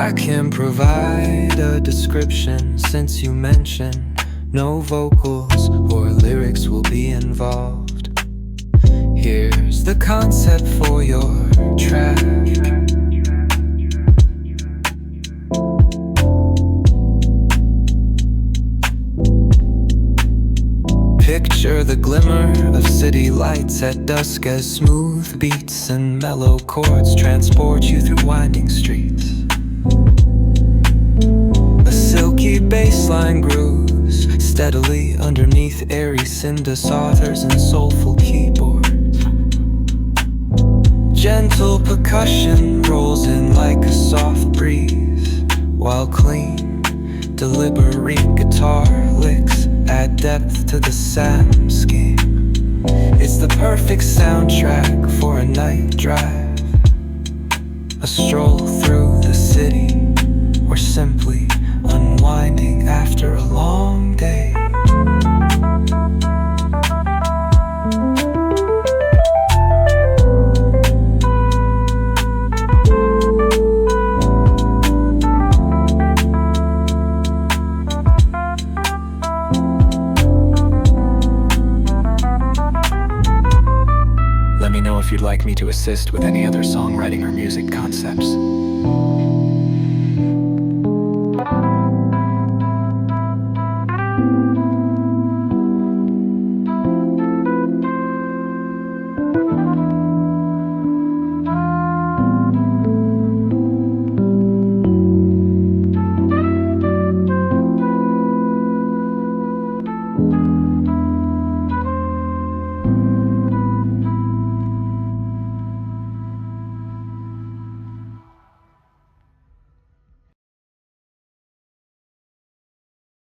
I can provide a description since you mentioned no vocals or lyrics will be involved. Here's the concept for your track. Picture the glimmer of city lights at dusk as smooth beats and mellow chords transport you through winding streets. A silky bassline grooves steadily underneath airy synthesizers and soulful keyboards. Gentle percussion rolls in like a soft breeze, while clean, deliberate guitar licks add depth to the sound scheme. It's the perfect soundtrack for a night drive, a stroll through the city, or simply unwinding after a long day. Let me know if you'd like me to assist with any other songwriting or music concepts.